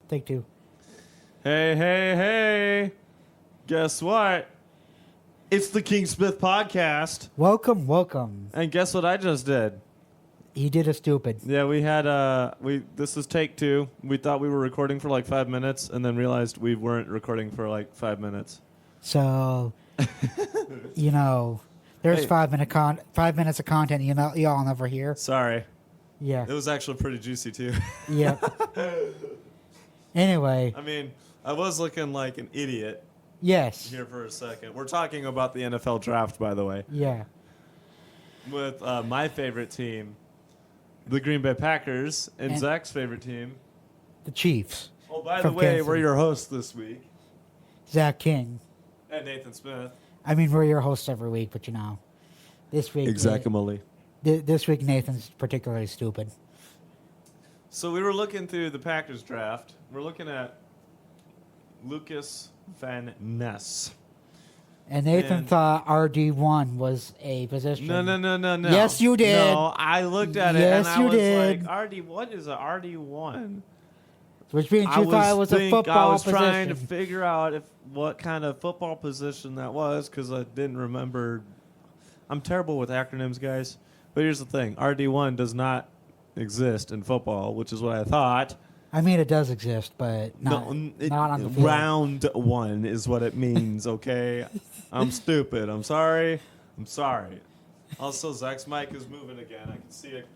Take two. Hey, hey, hey. Guess what? It's the KingSmith Podcast. Welcome. And guess what I just did? You did a stupid. Yeah, we had this is take two. We thought we were recording for like 5 minutes and then realized we weren't recording for like 5 minutes. So, there's Hey. 5 minutes of content y'all never hear. Sorry. Yeah. It was actually pretty juicy too. Yep. Anyway, I mean, I was looking like an idiot yes. here for a second. We're talking about the NFL draft, by the way, Yeah. with my favorite team, the Green Bay Packers, and And- Zach's favorite team. The Chiefs. Oh, by the From way, Kansas we're City. your hosts this week. Zach King. And Nathan Smith. I mean, we're your hosts every week, but this week. Exactly. This week, Nathan's particularly stupid. So we were looking through the Packers draft. We're looking at Lucas Van Ness. And Nathan And- thought RD1 was a position. No. Yes, you did. No, I looked at it Yes, and I you was did. like, RD, what is a RD1? Which means you thought it was a football I was position. trying to figure out what kind of football position that was because I didn't remember. I'm terrible with acronyms, guys. But here's the thing. RD1 does not exist in football, which is what I thought. I mean, it does exist, but not on the field. Round one is what it means, okay? I'm stupid. I'm sorry. Also, Zach's mic is moving again. I can see it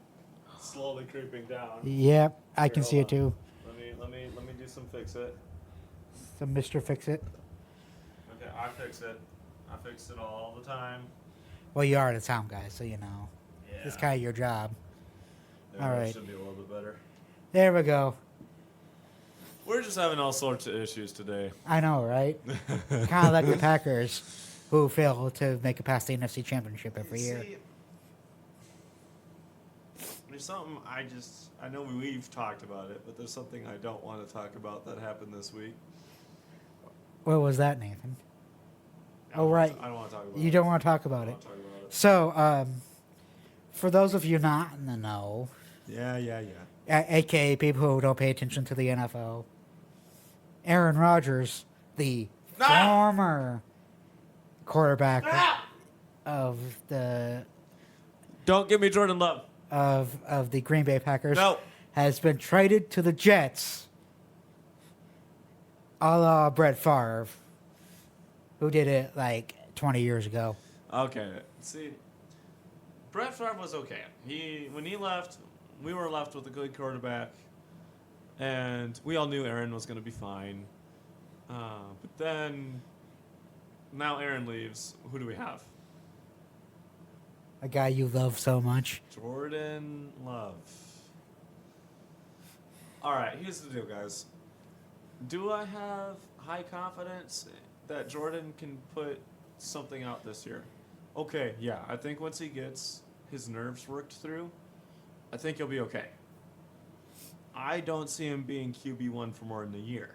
slowly creeping down. Yep, I Here, can see hold it too. Let me do some fix it. So, Mr. Fix It. Okay, I fix it. I fix it all the time. Well, you are the sound guy, so you know. Yeah. It's kind of your job. There, all that right. should be a little bit better. There we go. We're just having all sorts of issues today. I know, right? Kind of like the Packers, who fail to make it past the NFC Championship every year. See, there's something I know we've talked about it, but there's something I don't want to talk about that happened this week. What was that, Nathan? I don't Oh, right. I don't want to talk about it. You don't want to talk I about don't it. want to talk about it. So, for those of you not in the know, Yeah. aka people who don't pay attention to the NFL, Aaron Rodgers, the former quarterback of the Don't give me Jordan Love. of the Green Bay Packers, No. has been traded to the Jets, a la Brett Favre, who did it like 20 years ago. Okay. See, Brett Favre was okay. When he left, we were left with a good quarterback, and we all knew Aaron was going to be fine. But then, now Aaron leaves. Who do we have? A guy you love so much. Jordan Love. All right, here's the deal, guys. Do I have high confidence that Jordan can put something out this year? Okay, yeah. I think once he gets his nerves worked through, I think he'll be okay. I don't see him being QB1 for more than a year,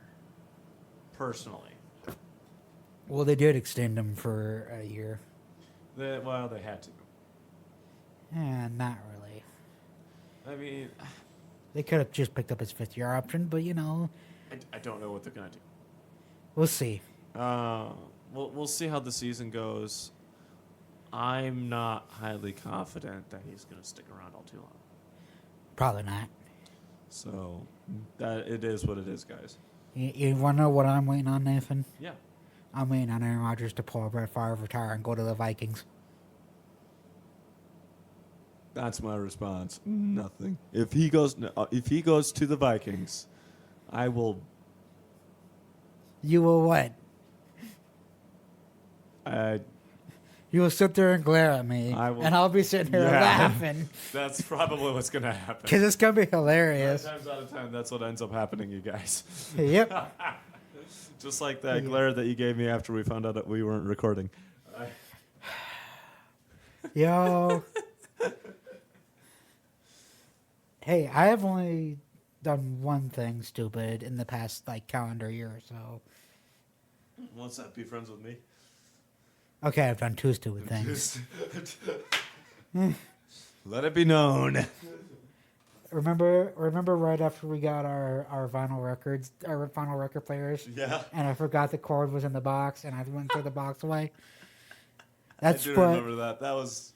personally. Well, they did extend him for a year. They had to. Not really. I mean, They could have just picked up his fifth-year option, but I don't know what they're going to do. we'll see. We'll see how the season goes. I'm not highly confident that he's going to stick around all too long. Probably not. So that it is what it is, guys. You want to know what I'm waiting on, Nathan? Yeah. I'm waiting on Aaron Rodgers to pull a Brett Favre, retire, and go to the Vikings. That's my response. Nothing. If he goes to the Vikings, I will. You will what? You will sit there and glare at me, I will- and I'll be sitting here Yeah. laughing That's probably what's going to happen. because it's gonna be 9 hilarious. times out of 10, that's what ends up happening, you guys. Yep. Just like that glare that you gave me after we found out that we weren't recording. Yo. Hey, I have only done one thing stupid in the past calendar year or so. What's that? Be friends with me? Okay, I've done two stupid things. Let it be known. Remember right after we got our vinyl records, our vinyl record players, Yeah. and I forgot the cord was in the box, and I went threw the box away. I do remember that. That was...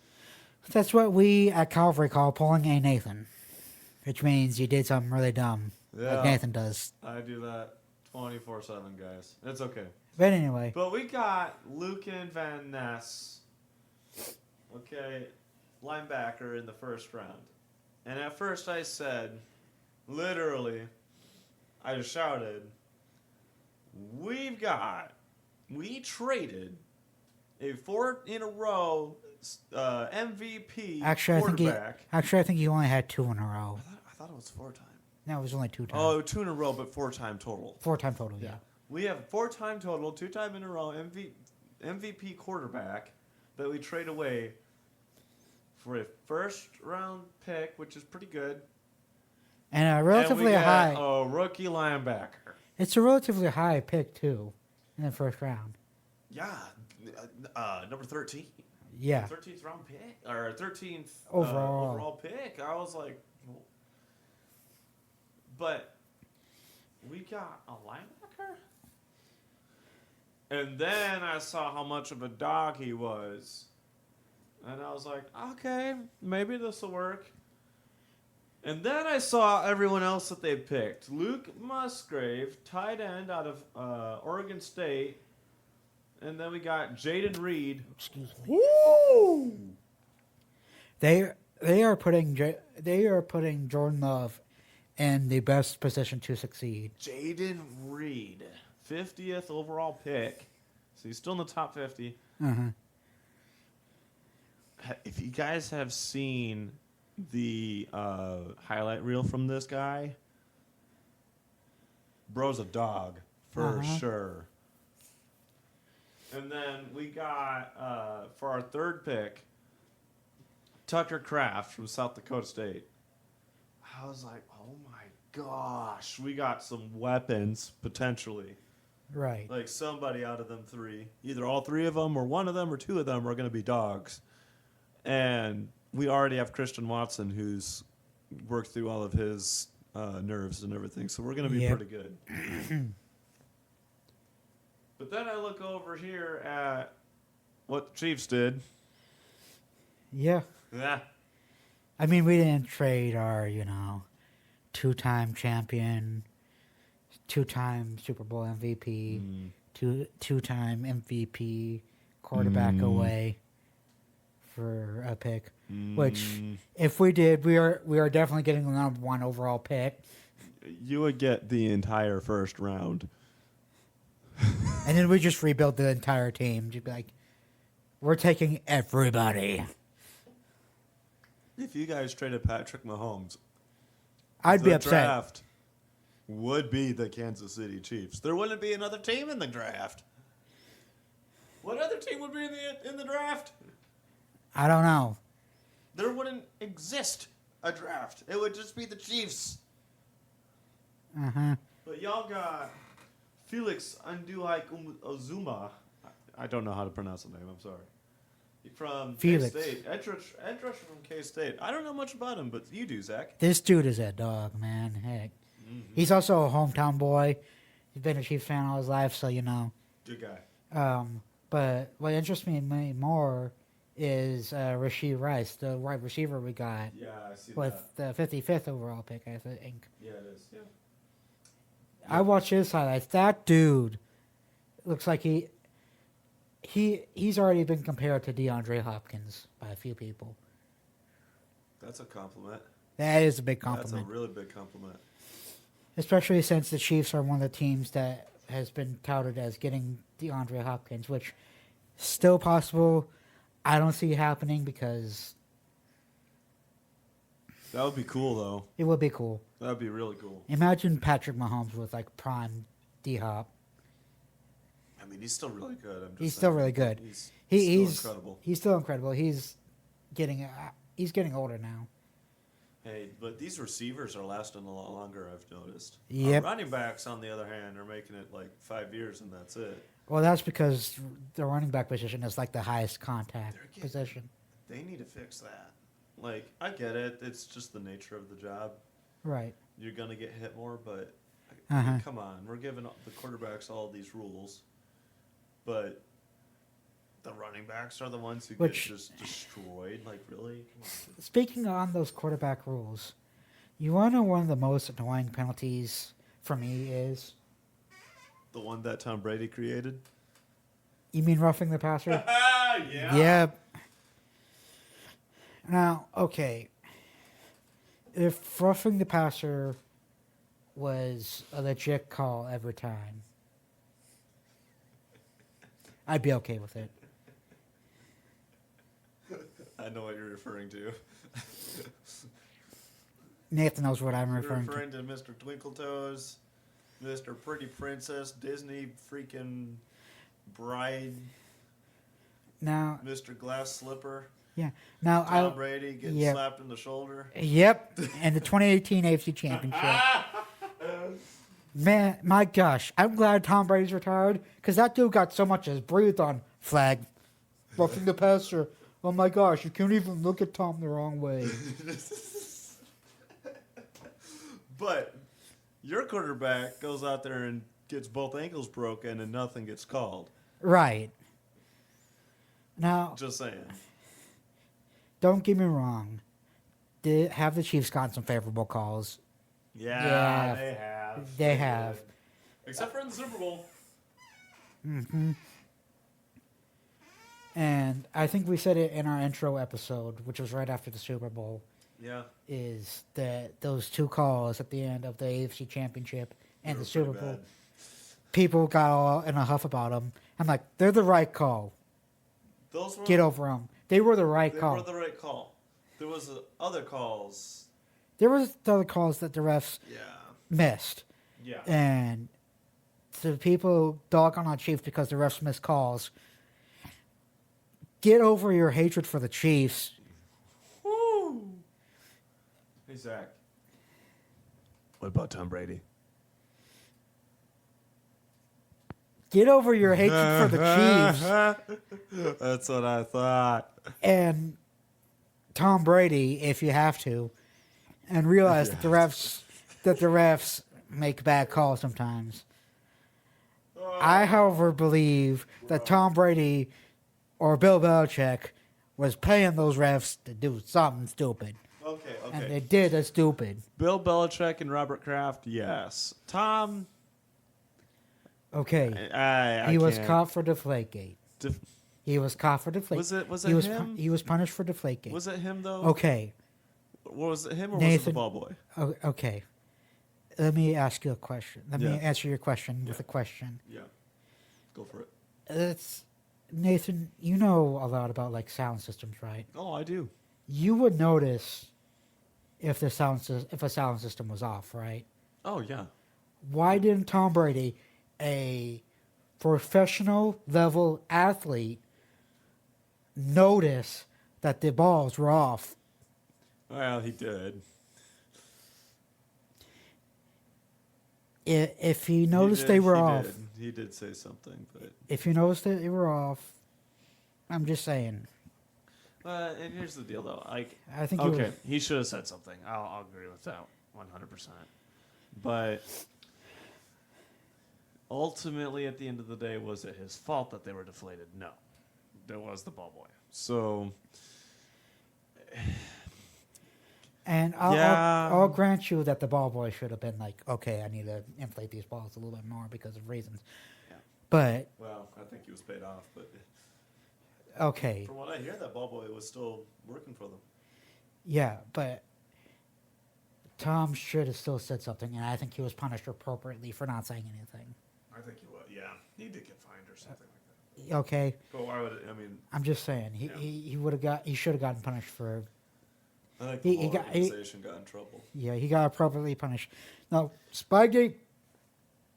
That's what we at Calvary call pulling a Nathan, which means you did something really dumb, Yeah. like Nathan does. I do that 24/7, guys. It's okay. But anyway, But we got Lucan Van Ness, okay, linebacker in the first round. And at first I said, literally, I just shouted, we traded a 4 in a row MVP quarterback. I think he only had 2 in a row. I thought it was 4 times. No, it was only 2 times. Oh, 2 in a row, but 4 time total. 4 time total, yeah. We have 4 time total, 2 time in a row MVP quarterback that we trade away for a first round pick, which is pretty good. And a relatively high. A rookie linebacker. It's a relatively high pick too, in the first round. Yeah, number 13. Yeah. 13th round pick or 13th overall pick. I was like, well. But we got a linebacker. And then I saw how much of a dog he was. And I was like, okay, maybe this will work. And then I saw everyone else that they picked. Luke Musgrave, tight end out of Oregon State. And then we got Jaden Reed. Excuse me. Woo! They are putting Jordan Love in the best position to succeed. Jaden Reed, 50th overall pick. So he's still in the top 50. Uh-huh. If you guys have seen the highlight reel from this guy, bro's a dog for sure. And then we got, for our third pick, Tucker Kraft from South Dakota State. I was like, oh my gosh, we got some weapons, potentially. Right. Like somebody out of them 3. Either all 3 of them or one of them or 2 of them are going to be dogs. And we already have Christian Watson, who's worked through all of his nerves and everything. So we're going to be pretty good. But then I look over here at what the Chiefs did. Yeah. Yeah. I mean, we didn't trade our, 2-time champion, 2-time Super Bowl MVP, two-time MVP quarterback away for a pick. Which, if we did, we are definitely getting the number 1 overall pick. You would get the entire first round. And then we just rebuild the entire team. Just be like, we're taking everybody. If you guys traded Patrick Mahomes, I'd be the upset. Draft would be the Kansas City Chiefs. There wouldn't be another team in the draft. What other team would be in the draft? I don't know. There wouldn't exist a draft. It would just be the Chiefs. Uh-huh. But y'all got Felix Anduhike Ozuma. I don't know how to pronounce the name. I'm sorry. From Felix. K-State. Edge rusher from K-State. I don't know much about him, but you do, Zach. This dude is a dog, man. Heck. He's also a hometown boy. He's been a Chiefs fan all his life, so Good guy. But what interests me more is Rashid Rice, the wide receiver we got. Yeah, I see with the 55th overall pick, I think. Yeah, it is. Yeah. I watched his highlights. That dude looks like he's already been compared to DeAndre Hopkins by a few people. That's a compliment. That is a big compliment. That's a really big compliment. Especially since the Chiefs are one of the teams that has been touted as getting DeAndre Hopkins, which is still possible. I don't see it happening because That would be cool, though. it would be cool. That would be really cool. Imagine Patrick Mahomes with like prime D-Hop. I mean, he's still really good. He's still really good. He's still incredible. He's still incredible. He's getting older now. Hey, but these receivers are lasting a lot longer, I've noticed. Yep. Running backs, on the other hand, are making it like 5 years and that's it. Well, that's because the running back position is like the highest contact They're getting- position. They need to fix that. Like, I get it. It's just the nature of the job. Right. You're going to get hit more, but I mean, Uh-huh. come on. We're giving the quarterbacks all these rules. But the running backs are the ones who get just destroyed. Like, really? Come on. Speaking on those quarterback rules, you want to know one of the most annoying penalties for me is? The one that Tom Brady created? You mean roughing the passer? Yeah. Yep. Now, okay. If roughing the passer was a legit call every time, I'd be okay with it. I know what you're referring to. Nathan knows what I'm You're referring referring to Mr. Twinkletoes, Mr. Pretty Princess, Disney freaking Bride, Now, Mr. Glass Slipper, yeah. Now, Tom Brady getting yep. slapped in the shoulder. Yep, and the 2018 AFC Championship. Man, my gosh, I'm glad Tom Brady's retired because that dude got so much as breathed on. Flag, roughing the passer. Oh my gosh, you can't even look at Tom the wrong way. But your quarterback goes out there and gets both ankles broken and nothing gets called. Right. Now, Just saying. don't get me wrong. Have the Chiefs gotten some favorable calls? Yeah, Yeah, they have. They have. did. Except for in the Super Bowl. Mm-hmm. And I think we said it in our intro episode, which was right after the Super Bowl, Yeah. is that those two calls at the end of the AFC Championship and They the were Super pretty Bowl, bad. people got all in a huff about them. I'm like, they're the right call. Those were Get over them. They were the right They call. were the right call. There was other calls. There was the other calls that the refs Yeah. missed. Yeah. And the people dog on Chiefs because the refs missed calls. Get over your hatred for the Chiefs. Woo! Hey, Zach. What about Tom Brady? Get over your hatred for the Chiefs. That's what I thought. And Tom Brady, if you have to, and realize that the refs make bad calls sometimes. I, however, believe that Tom Brady or Bill Belichick was paying those refs to do something stupid. Okay. And they did a stupid. Bill Belichick and Robert Kraft, yes. Tom, Okay. I He was can't. caught for Deflategate. He was caught for Deflategate. Was he it was him? He was punished for Deflategate. Was it him though? Okay. Was it him or was it the Nathan- ball boy? Okay. Let me ask you a question. Let me Yeah. answer your question with Yeah. a question. Yeah. Go for it. It's Nathan, you know a lot about like sound systems, right? Oh, I do. You would notice if a sound system was off, right? Oh, yeah. Why didn't Tom Brady, a professional level athlete, notice that the balls were off? Well, he did. If he noticed they were off, He did say something, but if you noticed that they were off, I'm just saying. and here's the deal, though. Like, I think okay, he should have said something. I'll agree with that 100%. But ultimately, at the end of the day, was it his fault that they were deflated? No, it was the ball boy. So, And I'll grant you that the ball boy should have been like, okay, I need to inflate these balls a little bit more because of reasons. Yeah. But well, I think he was paid off, but okay, from what I hear, that ball boy was still working for them. yeah, but Tom should have still said something, and I think he was punished appropriately for not saying anything. I think he was. Yeah, he did get fined or something like that. Okay, But why would it? I mean, I'm just saying he should have gotten punished for. I think He the whole got- organization got in trouble. Yeah, he got appropriately punished. No, Spygate.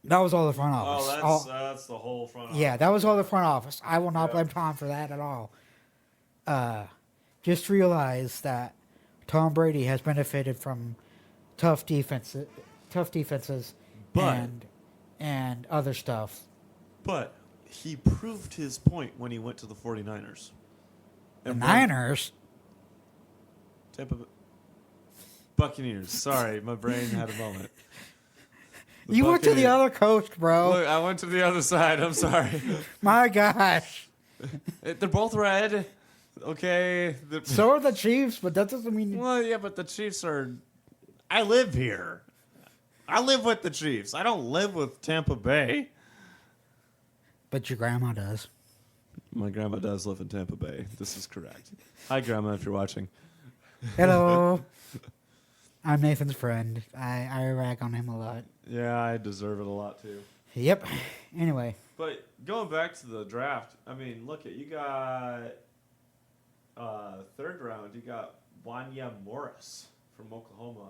That was all the front office. Oh, that's the whole front office. Yeah, that was all the front office. I will not Yeah. blame Tom for that at all. Just realize that Tom Brady has benefited from tough defenses, But- and other stuff. But he proved his point when he went to the 49ers. The And Niners. Tampa Buccaneers. Sorry, my brain had a moment. You went to the other coast, bro. Look, I went to the other side. I'm sorry. My gosh. They're both red. Okay. So are the Chiefs, but that doesn't mean... Well, yeah, but the Chiefs are... I live here. I live with the Chiefs. I don't live with Tampa Bay. But your grandma does. My grandma does live in Tampa Bay. This is correct. Hi, Grandma, if you're watching. Hello. I'm Nathan's friend. I rag on him a lot. Yeah, I deserve it a lot, too. Yep. Anyway. But going back to the draft, I mean, look, you got third round, you got Wanya Morris from Oklahoma.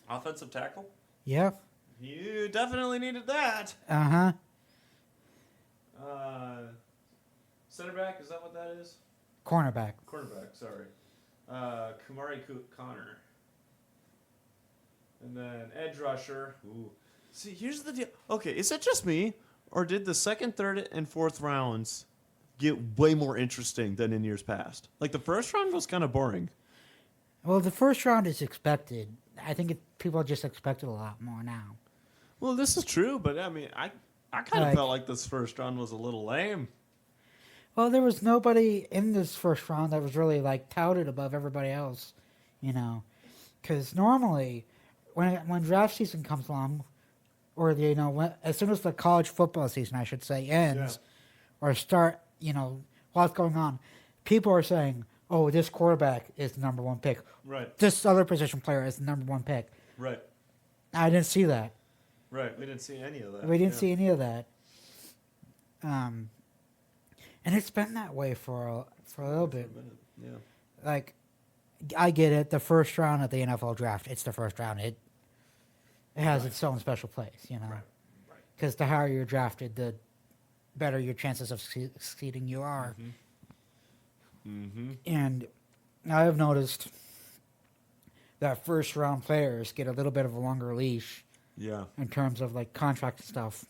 Offensive tackle? Yeah. You definitely needed that. Uh-huh. Center back, is that what that is? Cornerback. Cornerback, sorry. Kamari Connor. And then edge rusher. Ooh. See, here's the deal. Okay, is it just me? Or did the second, third, and fourth rounds get way more interesting than in years past? Like, the first round was kind of boring. Well, the first round is expected. I think people just expect it a lot more now. Well, this is true, but I mean, I kind of felt like this first round was a little lame. Well, there was nobody in this first round that was really, like, touted above everybody else, you know. Because normally, when draft season comes along, or, you know, as soon as the college football season, I should say, ends, or start, you know, while it's going on, people are saying, oh, this quarterback is the number one pick. Right. This other position player is the number one pick. Right. I didn't see that. Right. We didn't see any of that. We didn't see any of that. And it's been that way for a little bit. Yeah. Like, I get it. The first round of the NFL draft, it's the first round. It has its own special place, you know. Right. Because the higher you're drafted, the better your chances of succeeding you are. Mm-hmm. And I have noticed that first round players get a little bit of a longer leash. Yeah. In terms of like contract and stuff.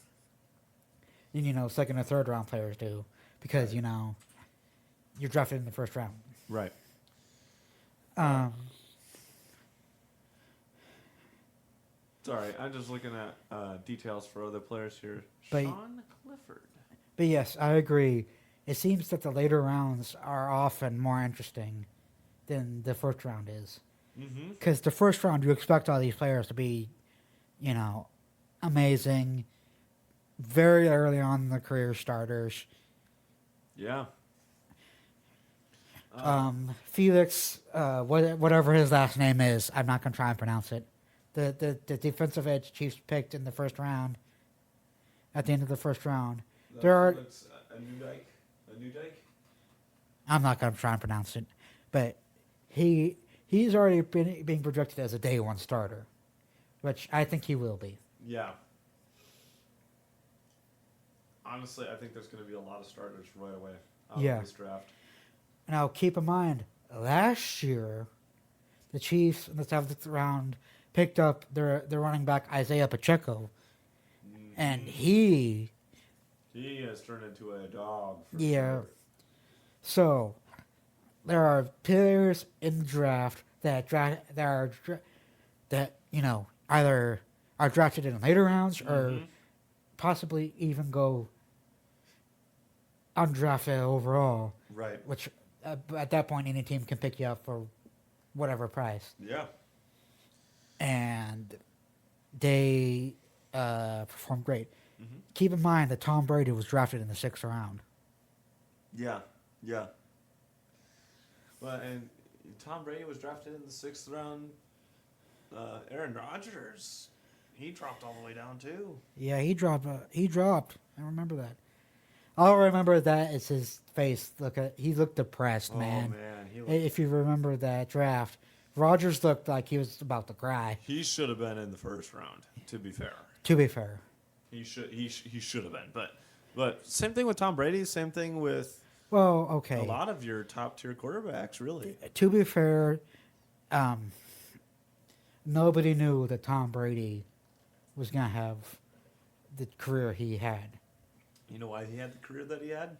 And, you know, second and third round players do. Because, you know, you're drafted in the first round. Right. Sorry, I'm just looking at details for other players here. Sean Clifford. But yes, I agree. It seems that the later rounds are often more interesting than the first round is. Because the first round, you expect all these players to be, you know, amazing, very early on in their career starters. Yeah. Felix, whatever his last name is, I'm not going to try and pronounce it. The defensive edge Chiefs picked in the first round, at the end of the first round. Felix, a new Dyke? I'm not going to try and pronounce it. But he's already being projected as a day one starter, which I think he will be. Yeah. Honestly, I think there's going to be a lot of starters right away out of this draft. Now, keep in mind, last year, the Chiefs in the 7th round picked up their running back Isaiah Pacheco, and he has turned into a dog. Sure. So there are players in the draft that you know either are drafted in later rounds or possibly even go undrafted overall. Right. Which at that point any team can pick you up for whatever price. Yeah. And they performed great. Keep in mind that Tom Brady was drafted in the 6th round. Yeah. Well, and Tom Brady was drafted in the 6th round. Aaron Rodgers, he dropped all the way down too. Yeah, he dropped. I remember that. All I remember that is his face. He looked depressed, man. Oh man, If you remember that draft, Rodgers looked like he was about to cry. He should have been in the first round. To be fair. He should have been, but same thing with Tom Brady. Same thing with a lot of your top tier quarterbacks, really. To be fair, nobody knew that Tom Brady was gonna have the career he had. You know why he had the career that he had?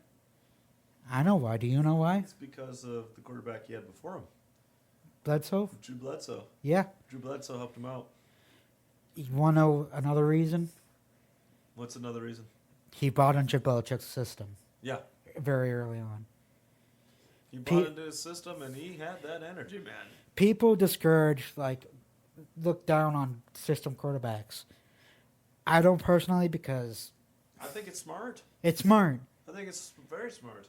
I know why. Do you know why? It's because of the quarterback he had before him. Bledsoe. Drew Bledsoe. Yeah. Drew Bledsoe helped him out. You want to know another reason? What's another reason? He bought into Belichick's system Yeah. very early on. He bought into his system, and he had that energy, man. People discourage, look down on system quarterbacks. I don't personally, because I think it's smart. it's smart. I think it's very smart.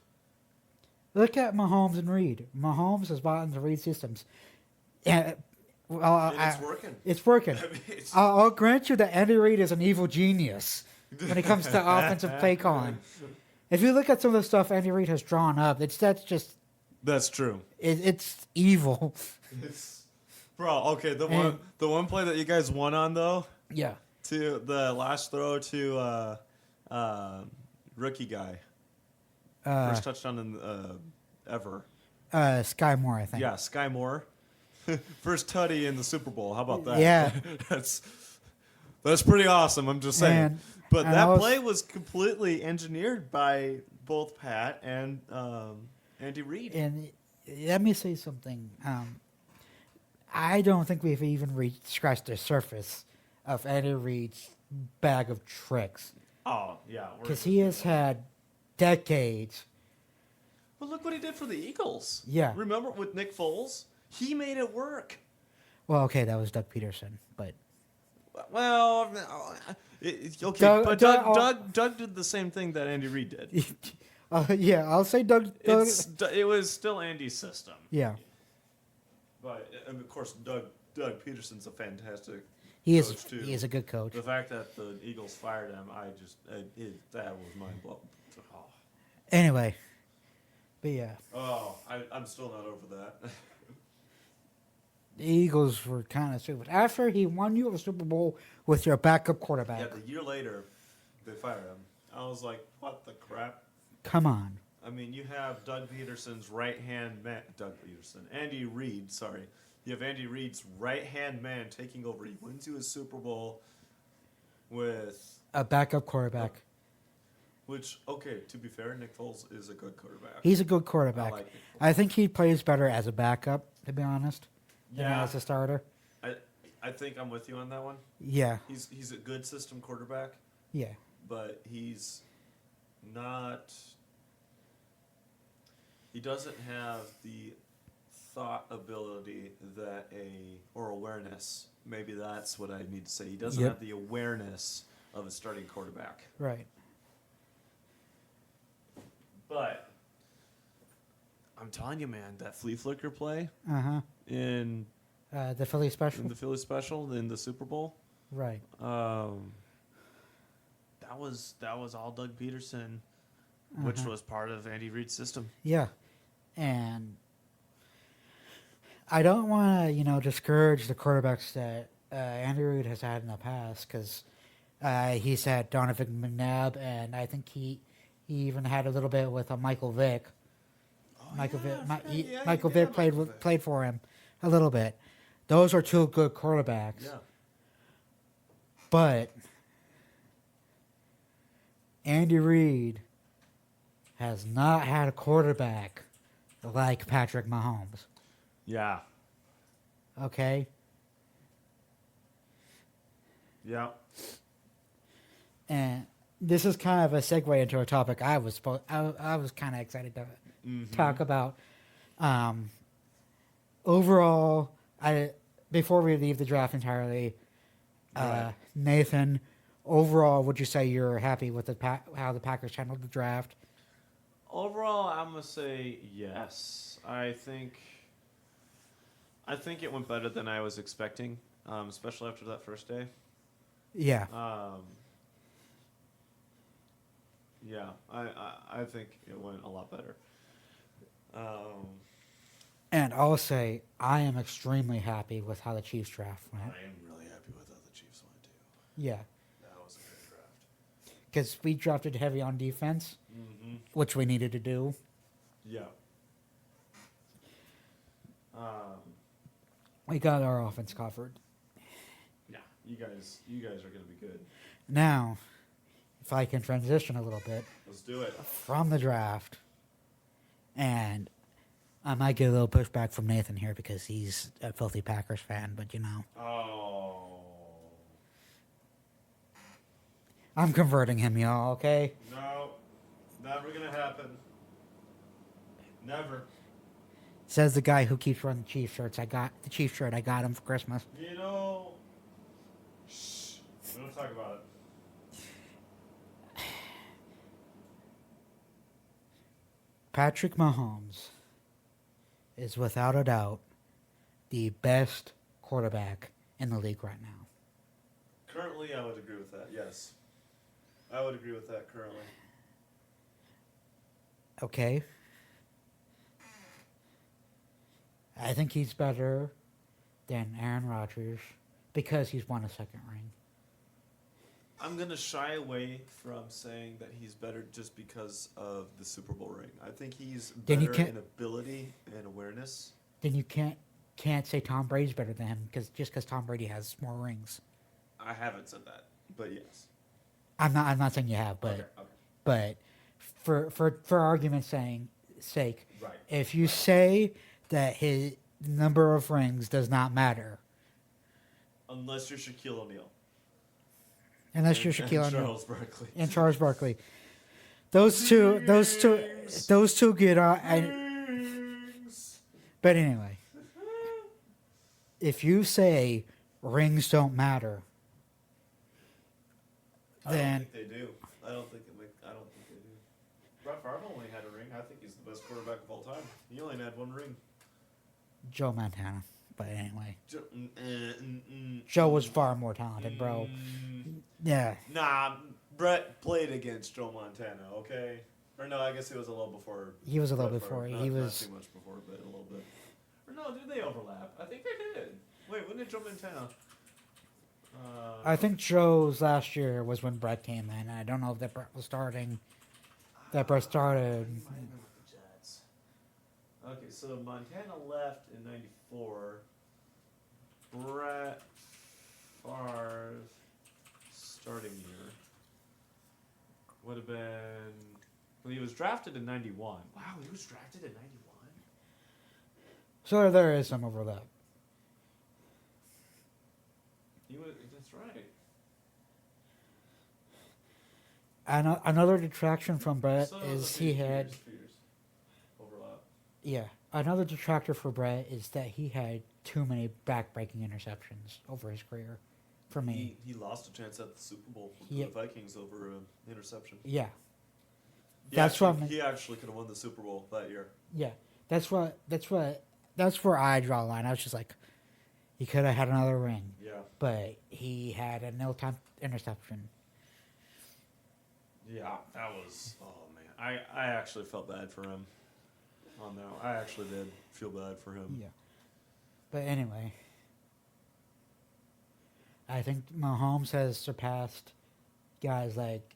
Look at Mahomes and Reed. Mahomes has bought into Reed systems. Yeah, well, And it's working. It's working. I mean, it's- I'll grant you that Andy Reid is an evil genius when it comes to offensive play calling. If you look at some of the stuff Andy Reid has drawn up, that's true. it's evil. Bro, okay, the one play that you guys won on though, Yeah. to the last throw to rookie guy, first touchdown in ever. Sky Moore, I think. Yeah, Sky Moore, first tutty in the Super Bowl. How about that? Yeah. that's pretty awesome. I'm just saying. But and that play was completely engineered by both Pat and Andy Reid. And let me say something. I don't think we've even scratched the surface of Andy Reid's bag of tricks. Oh, yeah. Because he has had decades. But look what he did for the Eagles. Yeah. Remember with Nick Foles? He made it work. Well, okay, that was Doug Peterson, but Well, okay, but Doug did the same thing that Andy Reid did. yeah, I'll say Doug. It was still Andy's system. Yeah, But and of course, Doug Peterson's a fantastic. he coach too. is a good coach. The fact that the Eagles fired him, that was mind blowing. Oh. Anyway, but yeah, I'm still not over that. the Eagles were kind of stupid. After he won you a Super Bowl with your backup quarterback. Yeah, the year later, they fired him. I was like, what the crap? Come on. I mean, you have Doug Peterson's right-hand man, Andy Reid, sorry. You have Andy Reid's right-hand man taking over. He wins you a Super Bowl with... A backup quarterback. Which, okay, to be fair, Nick Foles is a good quarterback. He's a good quarterback. I like Nick Foles. I think he plays better as a backup, to be honest, than Yeah. as a starter. I think I'm with you on that one. Yeah, He's a good system quarterback, yeah. but he's not... He doesn't have the thought ability or awareness. Maybe that's what I need to say. He doesn't have the awareness of a starting quarterback. Right. But I'm telling you, man, that flea flicker play Uh-huh. in The Philly special? the Philly special in the Super Bowl, Right. that was all Doug Peterson, which was part of Andy Reid's system. Yeah. And I don't want to, discourage the quarterbacks that Andy Reid has had in the past, because he's had Donovan McNabb, and I think he even had a little bit with Michael Vick. Michael Vick played for him a little bit. Those are two good quarterbacks. Yeah. But Andy Reid has not had a quarterback like Patrick Mahomes. Yeah. Okay? Yeah. And this is kind of a segue into a topic I was kind of excited to talk about. Overall, before we leave the draft entirely, Right. Nathan, overall, would you say you're happy with how the Packers handled the draft? Overall, I'm gonna say yes. I think it went better than I was expecting, especially after that first day. Yeah. Yeah, I think it went a lot better. And I'll say I am extremely happy with how the Chiefs draft went. I am really happy with how the Chiefs went too. Yeah. That was a good draft. Because we drafted heavy on defense, which we needed to do. Yeah. We got our offense covered. Yeah, you guys are gonna be good. Now, if I can transition a little bit Let's do it. from the draft, and I might get a little pushback from Nathan here because he's a filthy Packers fan, but Oh. I'm converting him, y'all. Okay. No. Never gonna happen. Never. Says the guy who keeps wearing the Chiefs shirts. I got the Chiefs shirt. I got him for Christmas. You know. Shh. We don't talk about it. Patrick Mahomes is without a doubt the best quarterback in the league right now. Currently, I would agree with that. Yes. I would agree with that currently. Okay. I think he's better than Aaron Rodgers because he's won a second ring. I'm going to shy away from saying that he's better just because of the Super Bowl ring. I think he's better in ability and awareness. Then you can't say Tom Brady's better than him because Tom Brady has more rings. I haven't said that, but yes. I'm not saying you have, but but for argument's sake, right. If you say that his number of rings does not matter, unless you're Shaquille O'Neal. Unless you're Shaquille O'Neal. Charles Barkley. And Charles Barkley. Those two get on. But anyway, if you say rings don't matter, then I don't think they do. I don't think they do. Brett Favre only had a ring. I think he's the best quarterback of all time. He only had one ring. Joe Montana. But anyway, Joe was far more talented, bro. Yeah. Nah, Brett played against Joe Montana. Okay. Or no, I guess he was a little before. He was a little before. He was not too much before, but a little bit. Or no, did they overlap? I think they did. Wait, when did Joe Montana? I think Joe's last year was when Brett came in. I don't know if that Brett was starting. That Brett started. Okay, so Montana left in '94. Brett Favre starting year would have been. Well, he was drafted in '91. Wow, he was drafted in '91. So there is some overlap. That's right. Another detraction from Brett So is two he had. years overlap. Yeah, another detractor for Brett is that he had too many back-breaking interceptions over his career. For me, he lost a chance at the Super Bowl with the Vikings over an interception. Yeah, He actually could have won the Super Bowl that year. Yeah, that's where I draw a line. I was just like, he could have had another ring. Yeah. But he had a nil-time interception. Yeah, that was. Oh man, I actually felt bad for him. Oh no, I actually did feel bad for him. Yeah. But anyway, I think Mahomes has surpassed guys like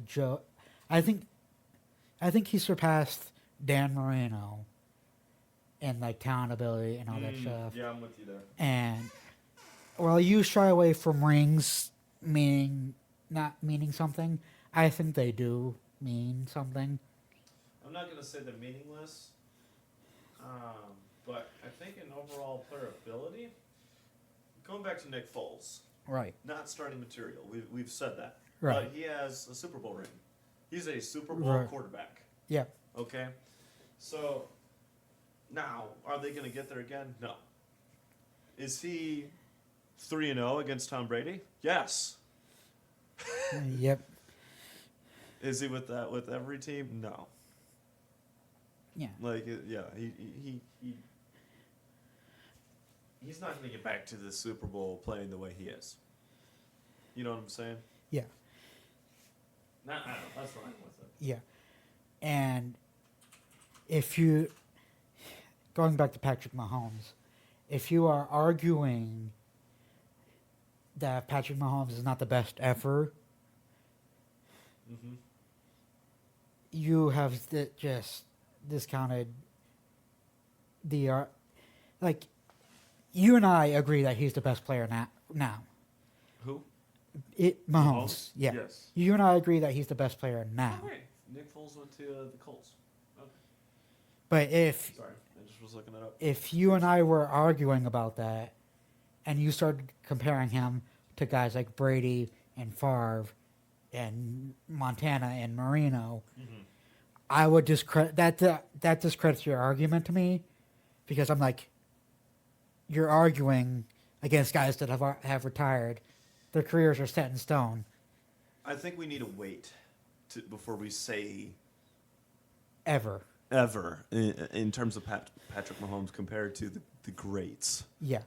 Joe. I think he surpassed Dan Marino and like talent, ability, and all that stuff. Yeah, I'm with you there. And while you shy away from rings not meaning something, I think they do mean something. I'm not going to say they're meaningless, but I think in overall player ability, going back to Nick Foles, Right. not starting material. We've said that. Right. But he has a Super Bowl ring. He's a Super Bowl quarterback. Yeah. Okay? So, now, are they going to get there again? No. Is he 3-0 against Tom Brady? Yes. Yep. Is he with every team? No. Yeah. He's not going to get back to the Super Bowl playing the way he is. You know what I'm saying? Yeah. I don't know. That's fine with it. Yeah. And if you, going back to Patrick Mahomes, if you are arguing that Patrick Mahomes is not the best ever, you have just discounted the like. You and I agree that he's the best player now. Who? Mahomes. Yeah. Yes. You and I agree that he's the best player now. Oh, wait. Nick Foles went to the Colts. Okay. But Sorry, I just was looking it up. if you and I were arguing about that, and you started comparing him to guys like Brady and Favre and Montana and Marino, I would discredit that discredits your argument to me, because I'm like, you're arguing against guys that have retired. Their careers are set in stone. I think we need to wait before we say Ever. in terms of Patrick Mahomes compared to the greats. Yeah.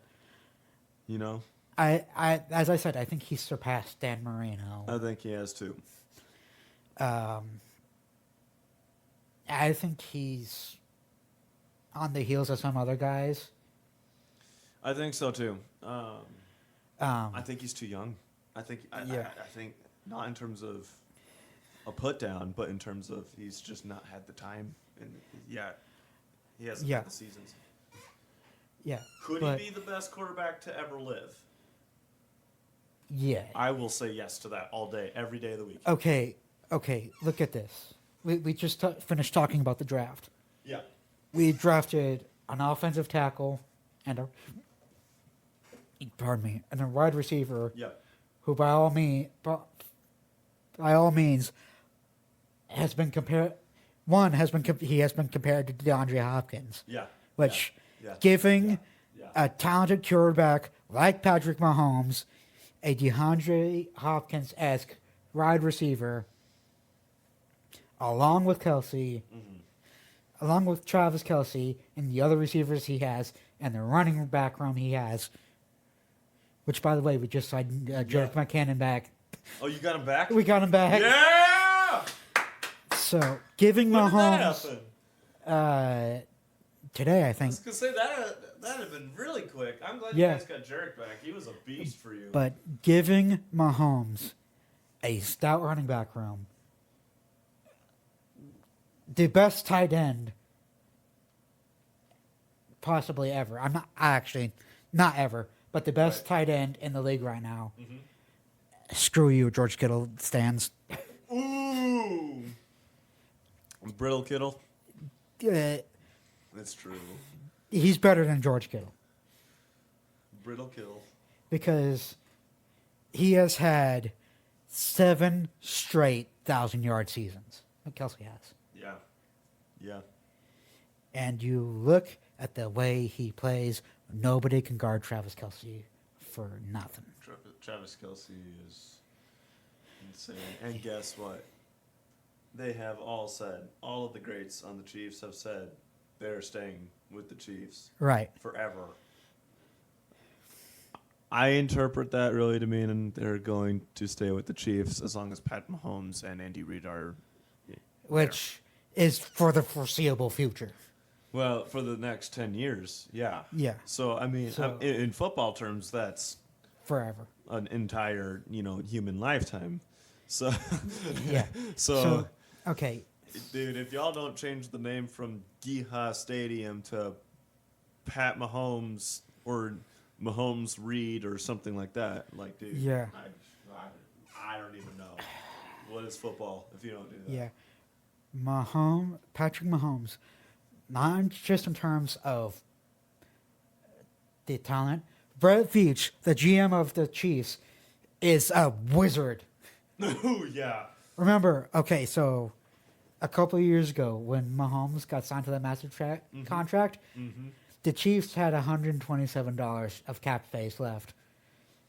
You know? I as I said, I think he surpassed Dan Marino. I think he has too. I think he's on the heels of some other guys. I think so too. I think he's too young. I think not in terms of a put down, but in terms of he's just not had the time, and he hasn't had the seasons. Yeah. Could he be the best quarterback to ever live? Yeah. I will say yes to that all day, every day of the week. Okay. Look at this. We just finished talking about the draft. Yeah. We drafted an offensive tackle and a wide receiver. Yeah. Who by all means has been compared. One has been he has been compared to DeAndre Hopkins. Yeah. Which giving a talented quarterback like Patrick Mahomes a DeAndre Hopkins-esque wide receiver, along with Kelsey, along with Travis Kelsey and the other receivers he has, and the running back room he has, which, by the way, we just signed Jerick McKinnon back. Oh, you got him back? We got him back. Yeah! So, giving when Mahomes... did that happen? Today, I I think. was going to say, that'd have been really quick. I'm glad you guys got Jerick back. He was a beast for you. But giving Mahomes a stout running back room, the best tight end possibly ever. Not ever, but the best tight end in the league right now. Screw you, George Kittle stands. Ooh! Brittle Kittle? That's true. He's better than George Kittle. Brittle Kittle. Because he has had 7 straight 1,000-yard seasons. Like Kelsey has. Yeah. And you look at the way he plays, nobody can guard Travis Kelsey for nothing. Travis Kelsey is insane. And guess what? They have all of the greats on the Chiefs have said they're staying with the Chiefs. Right. Forever. I interpret that really to mean they're going to stay with the Chiefs as long as Pat Mahomes and Andy Reid are Which is for the foreseeable future. Well, for the next 10 years, yeah. Yeah. So, I mean, in football terms, that's forever. An entire, human lifetime. So, yeah. So, okay. Dude, if y'all don't change the name from Geha Stadium to Pat Mahomes or Mahomes Reed or something like that, like, dude, yeah. I don't even know. What is football if you don't do that? Yeah. Patrick Mahomes, not just in terms of the talent. Brett Veach, the GM of the Chiefs, is a wizard. Oh, yeah. Remember, okay, so a couple of years ago when Mahomes got signed to that massive contract, the Chiefs had $127 of cap space left.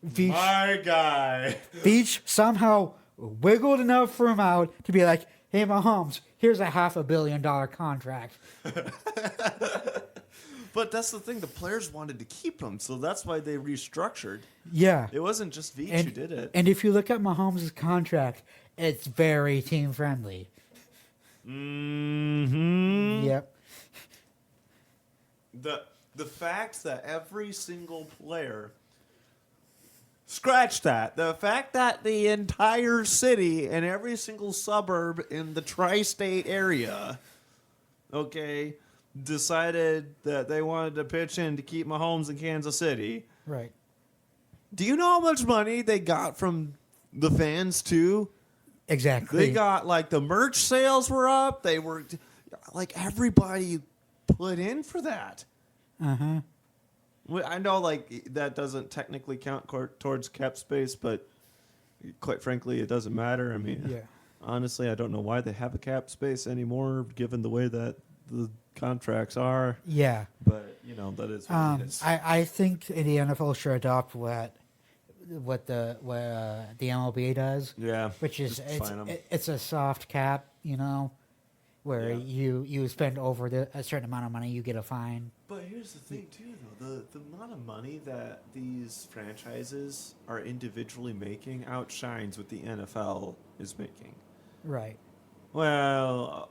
Veach, my guy. Veach somehow wiggled enough for him out to be like, hey, Mahomes, here's a $500 million contract. But that's the thing. The players wanted to keep him, so that's why they restructured. Yeah. It wasn't just Veach who did it. And if you look at Mahomes' contract, it's very team-friendly. Mm-hmm. Yep. The fact that every single player... Scratch that. The fact that the entire city and every single suburb in the tri-state area, decided that they wanted to pitch in to keep Mahomes in Kansas City. Right. Do you know how much money they got from the fans, too? Exactly. They got, the merch sales were up. They were, everybody put in for that. Uh-huh. I know, like, that doesn't technically count towards cap space, but quite frankly, it doesn't matter. I mean, Yeah. honestly, I don't know why they have a cap space anymore, given the way that the contracts are. Yeah. But, that is what it is. I think the NFL should adopt what the MLB does. Yeah. Which is just fine 'em. it's a soft cap, where Yeah. you spend over a certain amount of money, you get a fine. But here's the thing, too, though. The amount of money that these franchises are individually making outshines what the NFL is making. Right. Well,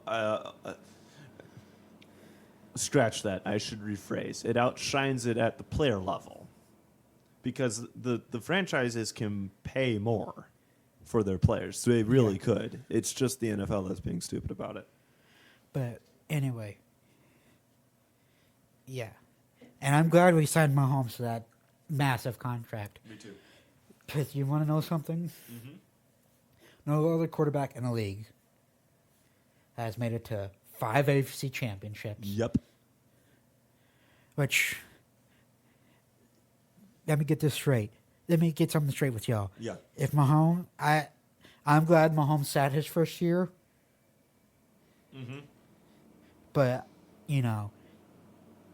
scratch that. I should rephrase. It outshines it at the player level. Because the franchises can pay more for their players. So they really could. It's just the NFL that's being stupid about it. But anyway. Yeah. And I'm glad we signed Mahomes to that massive contract. Me too. Because you want to know something? Mm-hmm. No other quarterback in the league has made it to 5 AFC championships. Yep. Which, let me get this straight. Let me get something straight with y'all. Yeah. If Mahomes, I'm glad Mahomes sat his first year. Mm-hmm. But,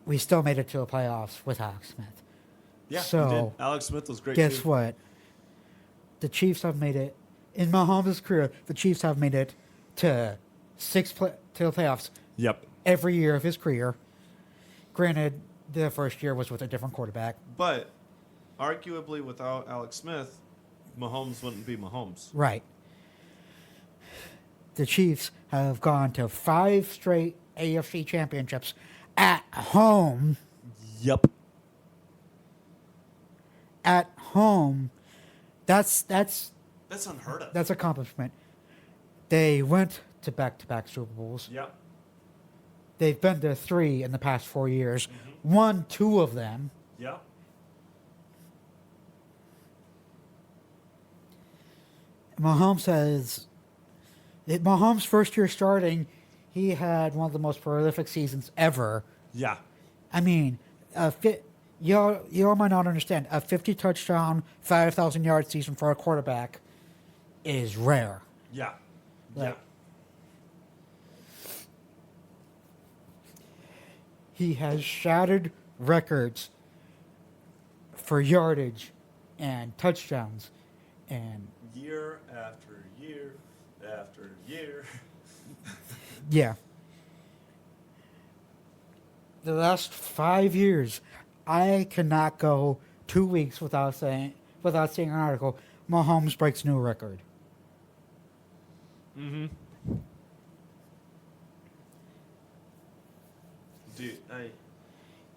we still made it to the playoffs with Alex Smith. Yeah, So, we did. Alex Smith was great, guess too. what? The Chiefs have made it. In Mahomes' career, the Chiefs have made it to to the playoffs Yep. every year of his career. Granted, the first year was with a different quarterback. But arguably without Alex Smith, Mahomes wouldn't be Mahomes. Right. The Chiefs have gone to 5 straight AFC championships at home. Yep. At home. That's unheard of. That's accomplishment. They went to back-to-back Super Bowls. Yep. They've been to 3 in the past 4 years. Mm-hmm. Won 2 of them. Yep. Mahomes first year starting, he had one of the most prolific seasons ever. Yeah. I mean, y'all might not understand. A 50 touchdown, 5,000 yard season for a quarterback is rare. Yeah. Like, he has shattered records for yardage and touchdowns, and year after year after year. yeah. The last 5 years, I cannot go 2 weeks without seeing an article. Mahomes breaks new record. Mm-hmm. Dude,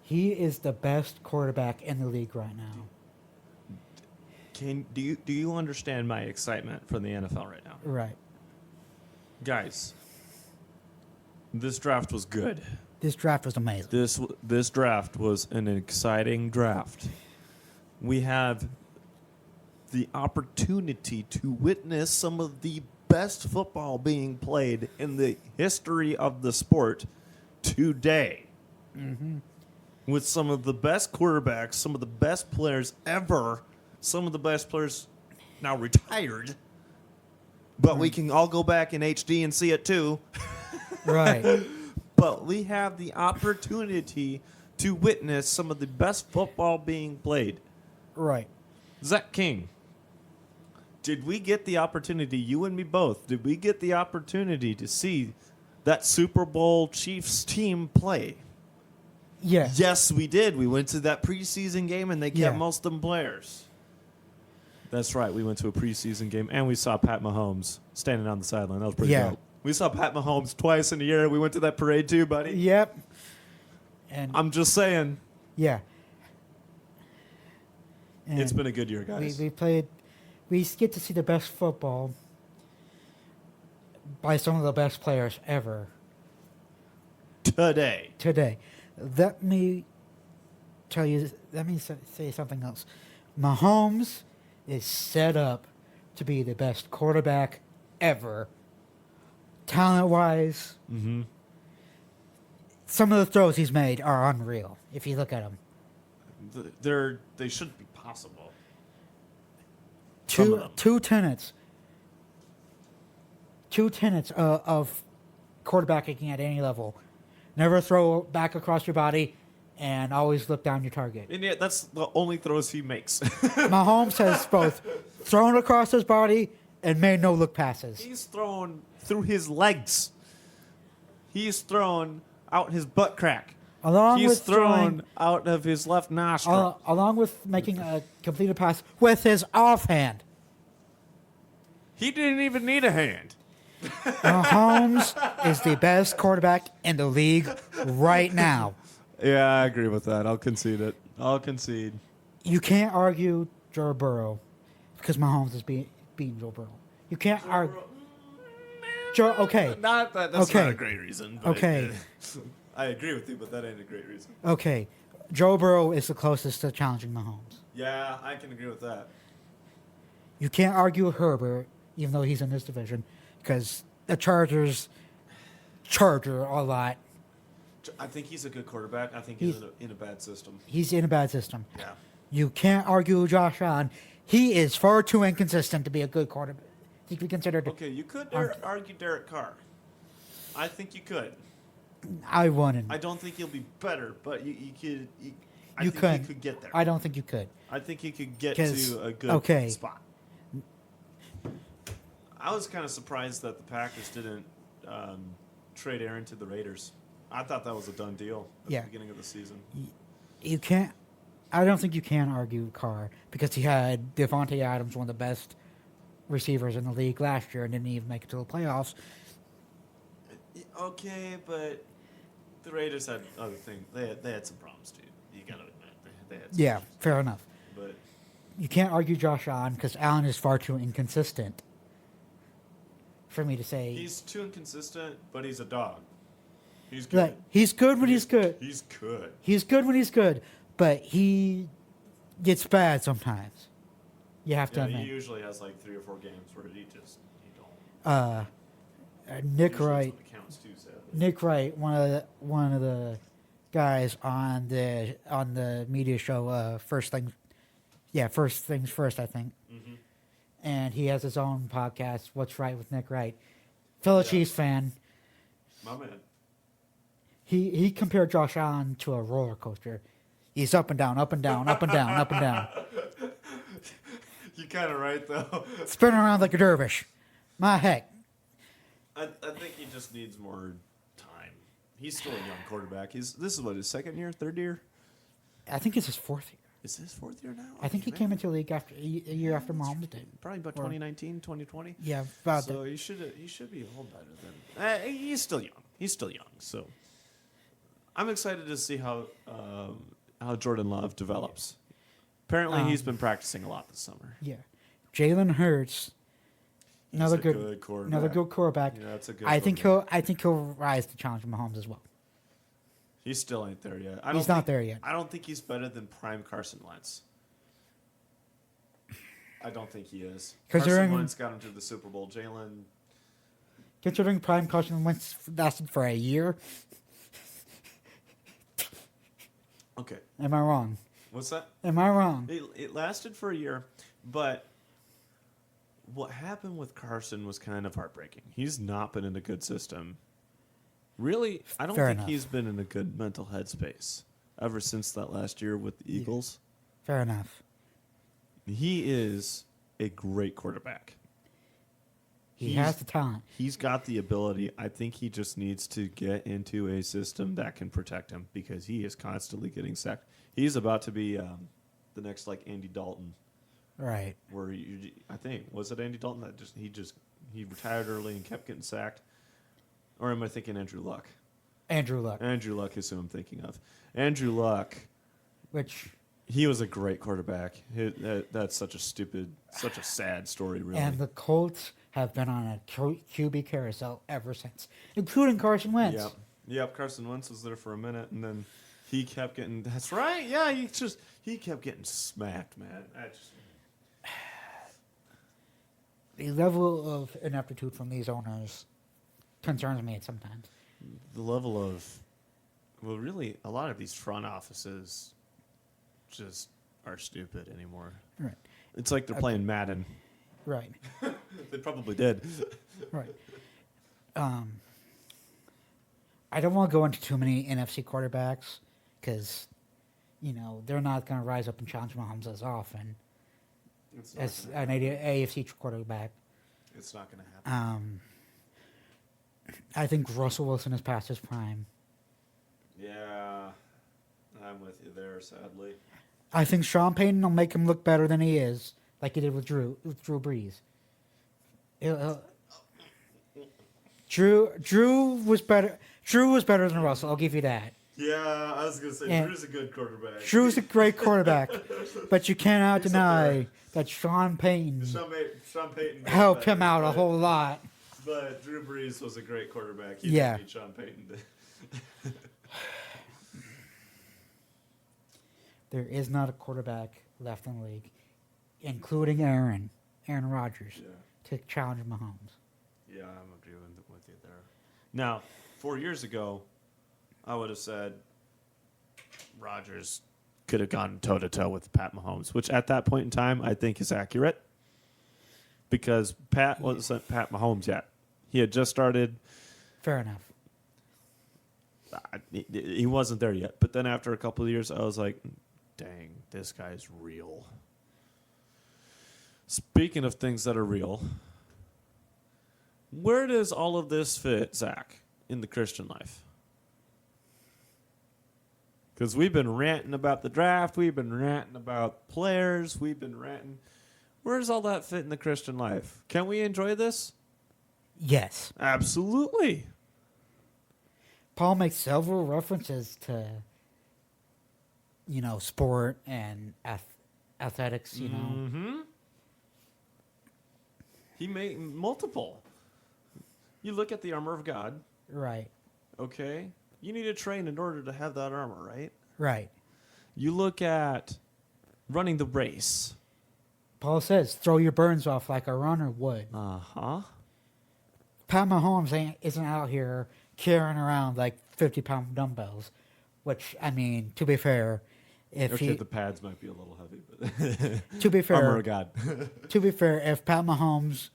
He is the best quarterback in the league right now. do you understand my excitement for the NFL right now? Right. Guys, this draft was good. This draft was amazing. This draft was an exciting draft. We have the opportunity to witness some of the best football being played in the history of the sport today. Mm-hmm. With some of the best quarterbacks, some of the best players ever, some of the best players now retired, but we can all go back in HD and see it too. Right. But we have the opportunity to witness some of the best football being played. Right. Zach King, did we get the opportunity, you and me both, did we get the opportunity to see that Super Bowl Chiefs team play? Yeah. Yes, we did. We went to that preseason game, and they kept most of them players. That's right. We went to a preseason game, and we saw Pat Mahomes standing on the sideline. That was pretty dope. We saw Pat Mahomes twice in a year. We went to that parade too, buddy. Yep. And I'm just saying. Yeah. And it's been a good year, guys. We get to see the best football by some of the best players ever. Today. Let me say something else. Mahomes is set up to be the best quarterback ever. Talent-wise, some of the throws he's made are unreal. If you look at them, They shouldn't be possible. Some of them. two tenets of quarterbacking at any level: never throw back across your body, and always look down your target. And yet, that's the only throws he makes. Mahomes has both thrown across his body and made no look passes. He's thrown through his legs. He's thrown out his butt crack. He's thrown out of his left nostril. Along with making a completed pass with his offhand. He didn't even need a hand. Mahomes is the best quarterback in the league right now. Yeah, I agree with that. I'll concede it. You can't argue Joe Burrow because Mahomes is beating Joe Burrow. You can't argue. Joe, okay. That's not a great reason. But Okay. I agree with you, but that ain't a great reason. Okay. Joe Burrow is the closest to challenging Mahomes. Yeah, I can agree with that. You can't argue Herbert, even though he's in this division, because the Chargers charger a lot. I think he's a good quarterback. I think he's in a bad system. He's in a bad system. Yeah. You can't argue Josh Allen. He is far too inconsistent to be a good quarterback. He could be considered. Okay, you could argue Derek Carr. I think you could. I wouldn't. I don't think he'll be better, but you could. I You think could. he could get there. I don't think you could. I think he could get 'Cause- to a good okay. spot. I was kind of surprised that the Packers didn't trade Aaron to the Raiders. I thought that was a done deal at the beginning of the season. You can't. I don't think you can argue Carr because he had Devontae Adams, one of the best receivers in the league last year, and didn't even make it to the playoffs. Okay, but the Raiders had other things. They had some problems too. You gotta admit they had. Some issues. Fair enough. But You can't argue Josh Allen because Allen is far too inconsistent for me to say. he's too inconsistent, but he's a dog. He's good. Like, he's good when he's good. He's good. He's good when he's good, but he gets bad sometimes. You have to Yeah, admit. he usually has like 3 or 4 games where he don't. Nick Usually Wright. that's what counts too, sadly. Nick Wright, one of the guys on the media show, First Things First, I think. Mm-hmm. And he has his own podcast, What's Right with Nick Wright. Fellow Chiefs fan. My man. He compared Josh Allen to a roller coaster. He's up and down, up and down, up and down, up and down. You're kind of right, though. Spinning around like a dervish. My heck. I think he just needs more time. He's still a young quarterback. This is what, his second year, third year? I think it's his fourth year. Is this 4th year now? I think he came into the league after a year after Mahomes did. Probably about 2019, 2020. Yeah, about So he should be a whole better than. He's still young. He's still young. So I'm excited to see how Jordan Love develops. Apparently, he's been practicing a lot this summer. Yeah, Jalen Hurts, another He's a good quarterback. another good quarterback. Yeah, that's a good. I think he'll rise to challenge Mahomes as well. He still ain't there yet. He's not there yet. I don't think he's better than prime Carson Wentz. I don't think he is. Carson Wentz got him to the Super Bowl. Jalen. Considering prime Carson Wentz lasted for a year. Okay. Am I wrong? What's that? Am I wrong? It lasted for a year, but what happened with Carson was kind of heartbreaking. He's not been in a good system. Really, I don't think he's been in a good mental headspace ever since that last year with the Eagles. Fair enough. He is a great quarterback. He has the talent. He's got the ability. I think he just needs to get into a system that can protect him because he is constantly getting sacked. He's about to be the next like Andy Dalton. Right. Where I think was it Andy Dalton that he retired early and kept getting sacked, or am I thinking Andrew Luck? Andrew Luck. Andrew Luck is who I'm thinking of. Andrew Luck, he was a great quarterback. That's such a sad story, really. And the Colts have been on a QB carousel ever since, including Carson Wentz. Yep. Carson Wentz was there for a minute, and then he kept getting. That's right. Yeah, he kept getting smacked, man. The level of ineptitude from these owners concerns me sometimes. The level of Well, really, a lot of these front offices just are stupid anymore. Right. It's like they're playing Madden. Right. They probably did. Right. I don't want to go into too many NFC quarterbacks because, they're not going to rise up and challenge Mahomes as often as an AFC quarterback. It's not going to happen. I think Russell Wilson is past his prime. Yeah, I'm with you there, sadly. I think Sean Payton will make him look better than he is, like he did with Drew Brees. Drew was better. Drew was better than Russell. I'll give you that. Yeah, I was gonna say Drew's a good quarterback. Drew's a great quarterback, but you cannot deny that Sean Payton helped him out a whole lot. But Drew Brees was a great quarterback. He Yeah. didn't beat Sean Payton. There is not a quarterback left in the league, including Aaron Rodgers, to challenge Mahomes. Yeah, I'm agreeing with you there. Now, 4 years ago, I would have said Rodgers could have gone toe-to-toe with Pat Mahomes, which at that point in time I think is accurate because Pat wasn't Pat Mahomes yet. He had just started. Fair enough. He wasn't there yet. But then after a couple of years, I was like, dang, this guy's real. Speaking of things that are real, where does all of this fit, Zach, in the Christian life? Because we've been ranting about the draft. We've been ranting about players. We've been ranting. Where does all that fit in the Christian life? Can we enjoy this? Yes. Absolutely. Paul makes several references to, sport and athletics, Mm-hmm. He made multiple. You look at the armor of God. Right. Okay. You need to train in order to have that armor, right? Right. You look at running the race. Paul says, throw your burdens off like a runner would. Uh-huh. Pat Mahomes isn't out here carrying around like 50-pound dumbbells, which, to be fair, the pads might be a little heavy, but to be fair, armor of God. To be fair, if Pat Mahomes,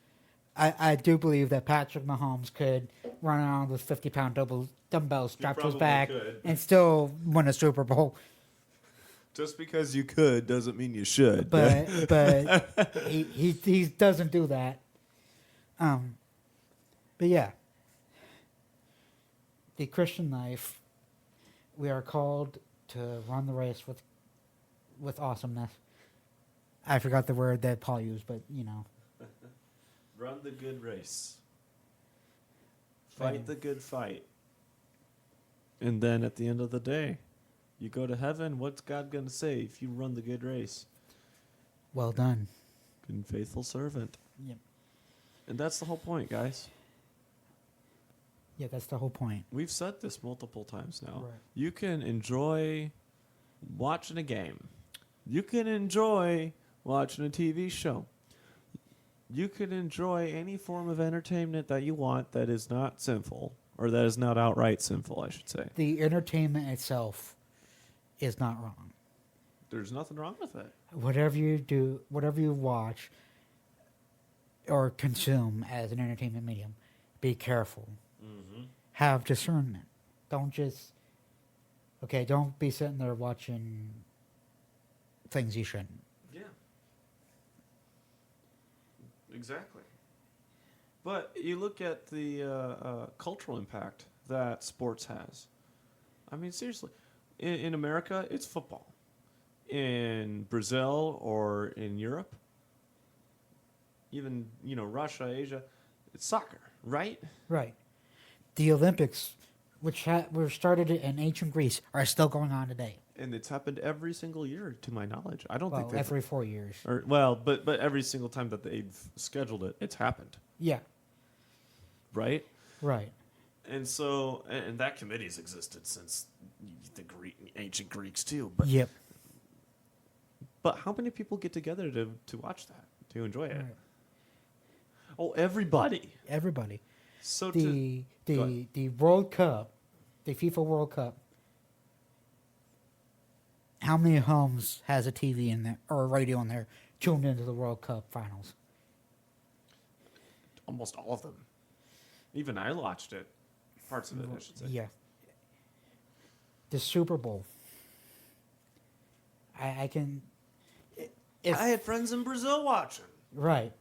I do believe that Patrick Mahomes could run around with 50-pound dumbbells strapped to his back and still win a Super Bowl. Just because you could doesn't mean you should. But he doesn't do that. But yeah, the Christian life, we are called to run the race with awesomeness. I forgot the word that Paul used, but Run the good race. Fight the good fight. And then at the end of the day, you go to heaven. What's God going to say if you run the good race? Well done. Good and faithful servant. Yep. And that's the whole point, guys. Yeah, that's the whole point. We've said this multiple times now. Right. You can enjoy watching a game. You can enjoy watching a TV show. You can enjoy any form of entertainment that you want that is not sinful, or that is not outright sinful, I should say. The entertainment itself is not wrong. There's nothing wrong with it. Whatever you do, whatever you watch or consume as an entertainment medium, be careful. Mm-hmm. Have discernment. Don't be sitting there watching things you shouldn't. Yeah. Exactly. But you look at the cultural impact that sports has. Seriously. In America, it's football. In Brazil or in Europe, even, Russia, Asia, it's soccer, right? Right. The Olympics, which were started in ancient Greece, are still going on today. And it's happened every single year, to my knowledge. I don't think every 4 years. But every single time that they've scheduled it, it's happened. Yeah. Right? Right. And so, and that committee's existed since the ancient Greeks too. But yep. But how many people get together to watch that, to enjoy it? Right. Oh, everybody. Everybody. So the World Cup, the FIFA World Cup, how many homes has a TV in there or a radio in there tuned into the World Cup finals? Almost all of them. Even I watched it. Parts of it, I should say. Yeah. The Super Bowl. I can. If, I had friends in Brazil watching. Right.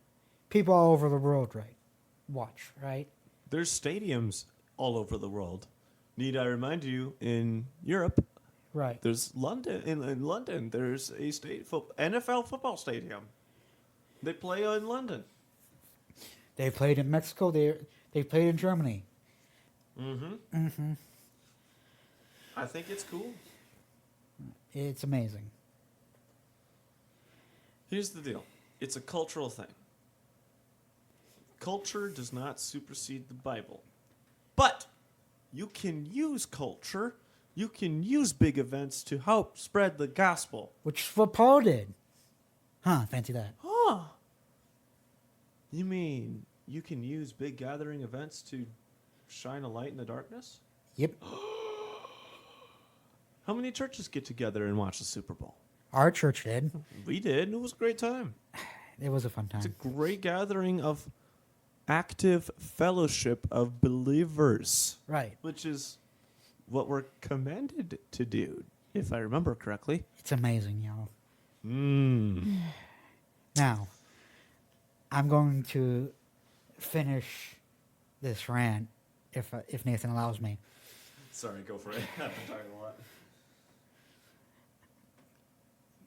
People all over the world, right? Watch, right? There's stadiums all over the world. Need I remind you, in Europe, Right. there's London. In London, there's a NFL football stadium. They play in London. They played in Mexico. They played in Germany. I think it's cool. It's amazing. Here's the deal. It's a cultural thing. Culture does not supersede the Bible. But you can use culture. You can use big events to help spread the gospel. Which is what Paul did. Huh, fancy that. Huh. You mean you can use big gathering events to shine a light in the darkness? Yep. How many churches get together and watch the Super Bowl? Our church did. We did, and it was a great time. It was a fun It's a time. great gathering of active fellowship of believers, Right. which is what we're commanded to do, if I remember correctly. It's amazing, y'all. Mm. Now, I'm going to finish this rant if Nathan allows me. Sorry, go for it. I've been talking a lot.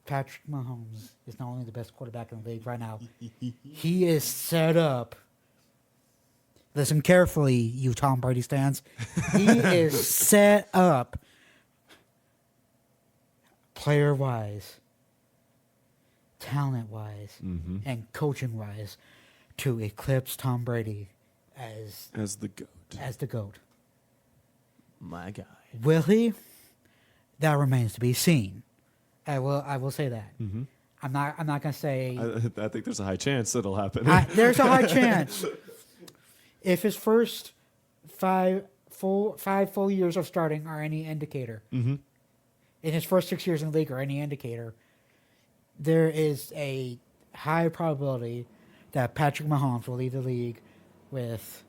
Patrick Mahomes is not only the best quarterback in the league right now, he is set up. Listen carefully, you Tom Brady stands. He is set up player-wise, talent-wise, and coaching-wise to eclipse Tom Brady As the GOAT. as the GOAT. My guy. Will he? That remains to be seen. I will say that. Mm-hmm. I'm not gonna say I think there's a high chance it'll happen. there's a high chance. If his first five full years of starting are any indicator, in his first 6 years in the league are any indicator, there is a high probability that Patrick Mahomes will lead the league with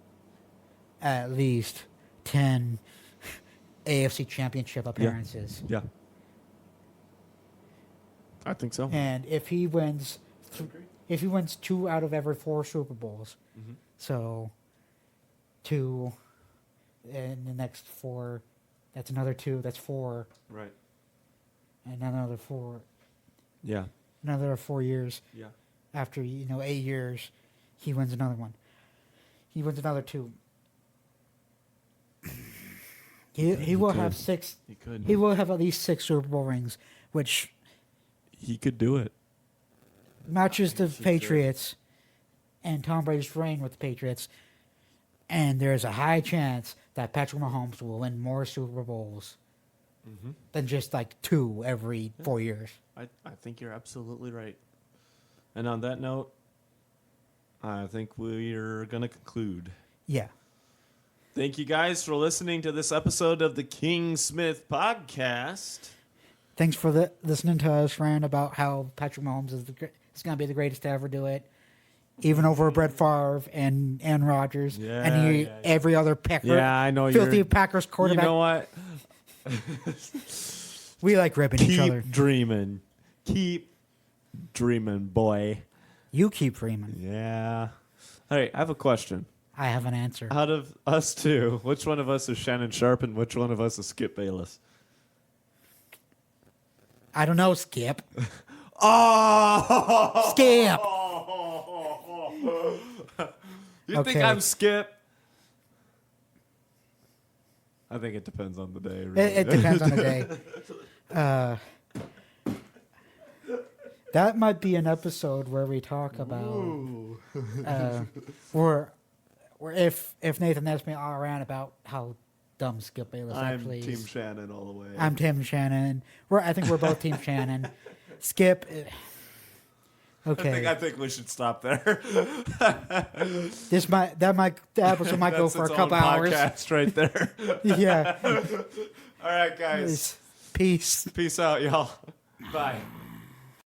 at least 10 AFC Championship appearances. Yeah. I think so. And if he wins, if he wins 2 out of every 4 Super Bowls, so 2 in the next 4, that's another 2, that's 4, Right. and another 4, Yeah. another 4 years. Yeah. After 8 years, he wins another one. He wins another 2. He will have 6. He could. He will have at least 6 Super Bowl rings, which He could do it. matches the He could. Patriots and Tom Brady's reign with the Patriots. And there's a high chance that Patrick Mahomes will win more Super Bowls than just like 2 every 4 years. I think you're absolutely right. And on that note, I think we're going to conclude. Yeah. Thank you guys for listening to this episode of the KingSmith Podcast. Thanks for listening to us rant about how Patrick Mahomes is going to be the greatest to ever do it, even over Brett Favre and Aaron Rodgers and every other Packer, I know filthy Packers quarterback. You know what? We like ripping each other. Keep dreaming. Keep dreaming, boy. You keep dreaming. Yeah. All right, I have a question. I have an answer. Out of us two, which one of us is Shannon Sharp and which one of us is Skip Bayless? I don't know, Skip. Oh! Skip! You think Okay. I'm Skip? I think it depends on the day. Really. It depends on the day. That might be an episode where we talk about where if Nathan asks me all around about how dumb Skip Bayless I'm actually Team is. Shannon all the way. I'm Tim Shannon. I think we're both Team Shannon. Skip. Okay. I think we should stop there. The episode might go That's for a its couple own hours. podcast right there. Yeah. All right, guys. Peace. Peace out, y'all. Bye.